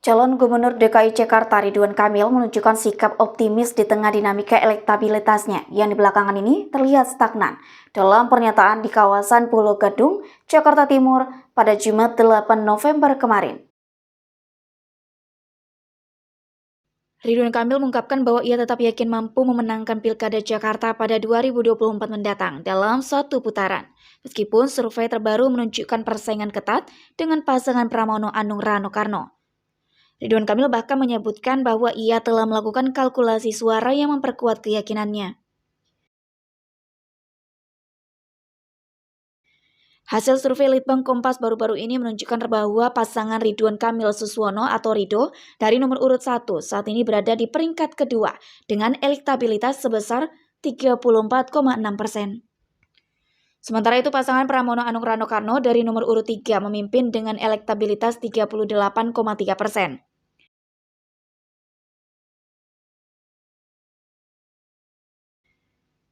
Calon Gubernur DKI Jakarta Ridwan Kamil menunjukkan sikap optimis di tengah dinamika elektabilitasnya yang di belakangan ini terlihat stagnan. Dalam pernyataan di kawasan Pulau Gadung, Jakarta Timur pada Jumat 8 November kemarin. Ridwan Kamil mengungkapkan bahwa ia tetap yakin mampu memenangkan Pilkada Jakarta pada 2024 mendatang dalam satu putaran. Meskipun survei terbaru menunjukkan persaingan ketat dengan pasangan Pramono Anung Rano Karno. Ridwan Kamil bahkan menyebutkan bahwa ia telah melakukan kalkulasi suara yang memperkuat keyakinannya. Hasil survei Litbang Kompas baru-baru ini menunjukkan bahwa pasangan Ridwan Kamil Suswono atau Ridho dari nomor urut 1 saat ini berada di peringkat kedua dengan elektabilitas sebesar 34,6%. Sementara itu pasangan Pramono Anung Rano Karno dari nomor urut 3 memimpin dengan elektabilitas 38,3%.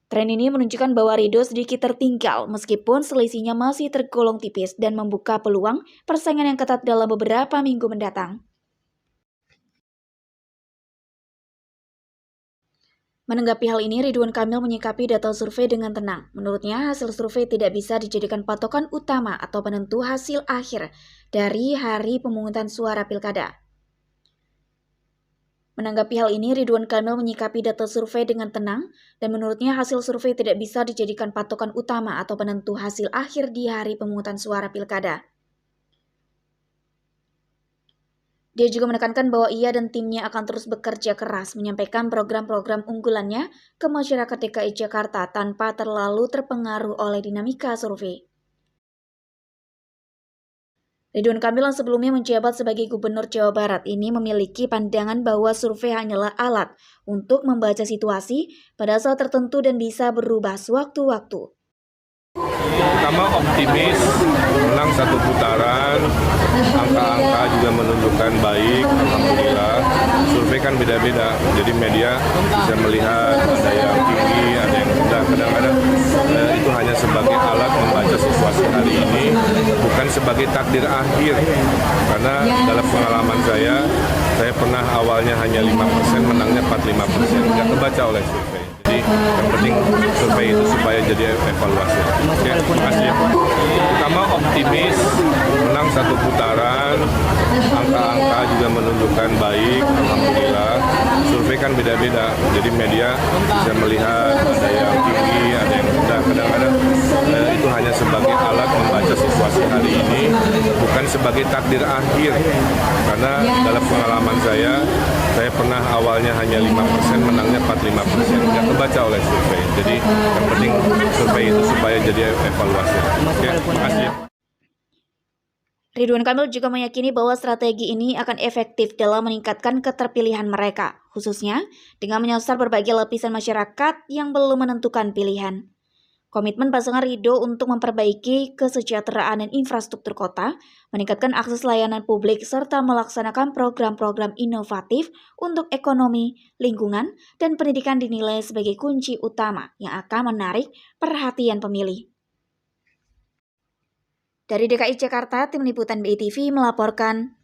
Tren ini menunjukkan bahwa Ridho sedikit tertinggal meskipun selisihnya masih tergolong tipis dan membuka peluang persaingan yang ketat dalam beberapa minggu mendatang. Menanggapi hal ini, Ridwan Kamil menyikapi data survei dengan tenang. Menurutnya, hasil survei tidak bisa dijadikan patokan utama atau penentu hasil akhir dari hari pemungutan suara pilkada. Menanggapi hal ini, Ridwan Kamil menyikapi data survei dengan tenang dan menurutnya hasil survei tidak bisa dijadikan patokan utama atau penentu hasil akhir di hari pemungutan suara pilkada. Dia juga menekankan bahwa ia dan timnya akan terus bekerja keras menyampaikan program-program unggulannya ke masyarakat DKI Jakarta tanpa terlalu terpengaruh oleh dinamika survei. Ridwan Kamil yang sebelumnya menjabat sebagai Gubernur Jawa Barat ini memiliki pandangan bahwa survei hanyalah alat untuk membaca situasi pada saat tertentu dan bisa berubah sewaktu-waktu. Pertama optimis, menang satu putaran, angka-angka juga menunjukkan baik, alhamdulillah. Survei kan beda-beda, jadi media bisa melihat ada yang tinggi, ada yang rendah. Kadang-kadang itu hanya sebagai alat membaca situasi hari ini, bukan sebagai takdir akhir. Karena dalam pengalaman saya pernah awalnya hanya 5%, menangnya 45%, nggak kebaca oleh survei. Jadi yang penting survei itu supaya jadi evaluasi. Oke, terima kasih. Pertama optimis, menang satu putaran, angka-angka juga menunjukkan baik, alhamdulillah. Survei kan beda-beda, jadi media bisa melihat ada yang tinggi, ada yang rendah. Kadang-kadang itu hanya sebagai alat membaca situasi hari ini, bukan sebagai takdir akhir. Karena dalam pengalaman saya pernah awalnya hanya 5%, menangnya 45%, nggak kebaca oleh survei. Jadi yang penting survei itu supaya jadi evaluasi. Oke, terima kasih. Ridwan Kamil juga meyakini bahwa strategi ini akan efektif dalam meningkatkan keterpilihan mereka, khususnya dengan menyasar berbagai lapisan masyarakat yang belum menentukan pilihan. Komitmen pasangan Ridho untuk memperbaiki kesejahteraan dan infrastruktur kota, meningkatkan akses layanan publik, serta melaksanakan program-program inovatif untuk ekonomi, lingkungan, dan pendidikan dinilai sebagai kunci utama yang akan menarik perhatian pemilih. Dari DKI Jakarta, Tim Liputan BITV melaporkan.